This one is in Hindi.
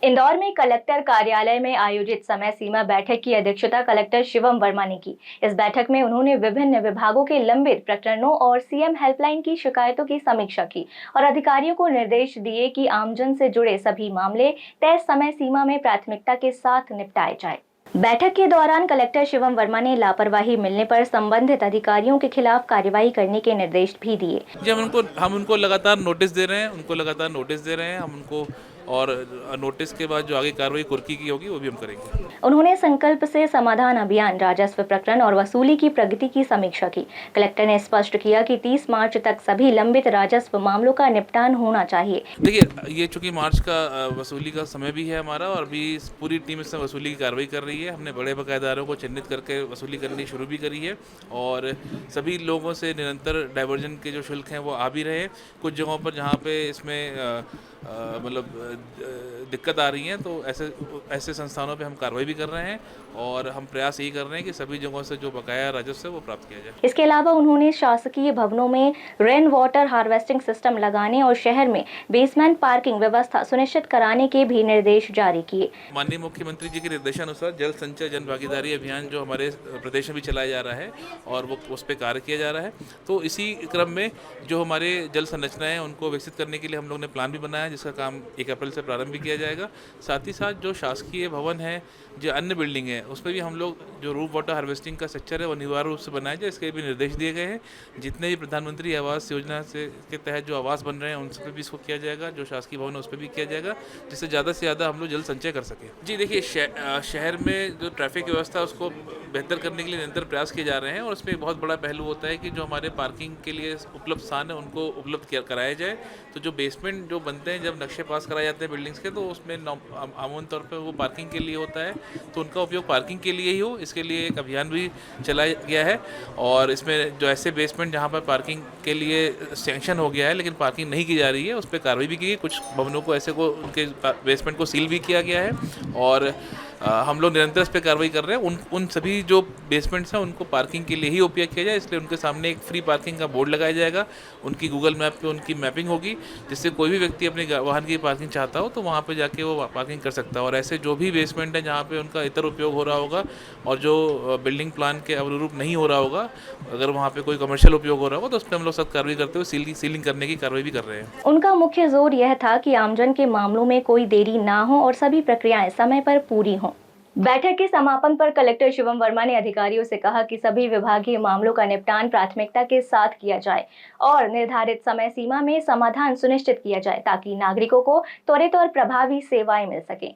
इंदौर में कलेक्टर कार्यालय में आयोजित समय सीमा बैठक की अध्यक्षता कलेक्टर शिवम वर्मा ने की। इस बैठक में उन्होंने विभिन्न विभागों के लंबित प्रकरणों और सीएम हेल्पलाइन की शिकायतों की समीक्षा की और अधिकारियों को निर्देश दिए कि आमजन से जुड़े सभी मामले तय समय सीमा में प्राथमिकता के साथ निपटाए जाए। बैठक के दौरान कलेक्टर शिवम वर्मा ने लापरवाही मिलने पर संबंधित अधिकारियों के खिलाफ कार्रवाई करने के निर्देश भी दिए। जी, हम उनको लगातार नोटिस दे रहे हैं, हम उनको, और नोटिस के बाद जो आगे कार्रवाई कुर्की की होगी वो भी हम करेंगे। उन्होंने संकल्प से समाधान अभियान, राजस्व प्रकरण और वसूली की प्रगति की समीक्षा की। कलेक्टर ने स्पष्ट किया कि 30 मार्च तक सभी लंबित राजस्व मामलों का निपटान होना चाहिए। देखिए, ये चूंकि मार्च का वसूली का समय भी है हमारा, और अभी पूरी टीम इसमें वसूली की कार्रवाई कर रही है। हमने बड़े बकायेदारों को चिन्हित करके वसूली करनी शुरू भी करी है, और सभी लोगों से निरंतर डाइवर्जन के जो शुल्क हैं वो आ भी रहे हैं। कुछ जगहों पर जहाँ पे इसमें दिक्कत आ रही है, तो ऐसे संस्थानों पे हम कार्रवाई भी कर रहे हैं, और हम प्रयास यही कर रहे हैं कि सभी जगहों से जो बकाया राजस्व है वो प्राप्त किया जाए। इसके अलावा उन्होंने शासकीय भवनों में रेन वाटर हार्वेस्टिंग सिस्टम लगाने और शहर में बेसमेंट पार्किंग व्यवस्था सुनिश्चित कराने के भी निर्देश जारी किए। माननीय मुख्यमंत्री जी के निर्देशानुसार जल संचय जन भागीदारी अभियान जो हमारे प्रदेश में भी चलाया जा रहा है, और वो उस पर कार्य किया जा रहा है। तो इसी क्रम में जो हमारे जल संरचनाएं हैं उनको विकसित करने के लिए हम लोग ने प्लान भी बनाया, जिसका काम 1 अप्रैल से प्रारंभ भी किया जाएगा। साथ ही साथ जो शासकीय भवन है, जो अन्य बिल्डिंग है, उसमें भी हम लोग जो रूफ वाटर हार्वेस्टिंग का स्ट्रक्चर है वो अनिवार्य रूप से बनाया जाए, इसके भी निर्देश दिए गए हैं। जितने भी प्रधानमंत्री आवास योजना से के तहत जो आवास बन रहे हैं उन सब भी इसको किया जाएगा, जो शासकीय भवन है उस पर भी किया जाएगा, जिससे ज़्यादा से ज़्यादा हम लोग जल संचय कर सकें। जी देखिए, शहर में जो ट्रैफिक व्यवस्था है उसको बेहतर करने के लिए निरंतर प्रयास किए जा रहे हैं, और उसमें एक बहुत बड़ा पहलू होता है कि जो हमारे पार्किंग के लिए उपलब्ध स्थान है उनको उपलब्ध कराया जाए। तो जो बेसमेंट जो बनते हैं, जब नक्शे पास कराए जाते हैं बिल्डिंग्स के, तो उसमें आमून तौर पर वो पार्किंग के लिए होता है, तो उनका उपयोग पार्किंग के लिए ही हो, इसके लिए एक अभियान भी चलाया गया है। और इसमें जो ऐसे बेसमेंट जहाँ पर पार्किंग के लिए सैंक्शन हो गया है लेकिन पार्किंग नहीं की जा रही है, उस पर कार्रवाई भी की गई। कुछ भवनों को ऐसे को उनके बेसमेंट को सील भी किया गया है, और हम लोग निरंतर इस पर कार्रवाई कर रहे हैं। उन सभी जो बेसमेंट्स हैं उनको पार्किंग के लिए ही उपयोग किया जाए, इसलिए उनके सामने एक फ्री पार्किंग का बोर्ड लगाया जाएगा। उनकी गूगल मैप पे उनकी मैपिंग होगी, जिससे कोई भी व्यक्ति अपने वाहन की पार्किंग चाहता हो तो वहाँ पे जाके वो पार्किंग कर सकता है। और ऐसे जो भी बेसमेंट है जहाँ पे उनका इतर उपयोग हो रहा होगा और जो बिल्डिंग प्लान के अनुरूप नहीं हो रहा होगा, अगर वहाँ पे कोई कमर्शियल उपयोग हो रहा होगा, तो उस पर हम लोग सख्त कार्रवाई करते हुए सीलिंग करने की कार्रवाई भी कर रहे हैं। उनका मुख्य जोर यह था कि आमजन के मामलों में कोई देरी ना हो और सभी प्रक्रियाएं समय पर पूरी हों। बैठक के समापन पर कलेक्टर शिवम वर्मा ने अधिकारियों से कहा कि सभी विभागीय मामलों का निपटान प्राथमिकता के साथ किया जाए और निर्धारित समय सीमा में समाधान सुनिश्चित किया जाए, ताकि नागरिकों को त्वरित और प्रभावी सेवाएं मिल सकें।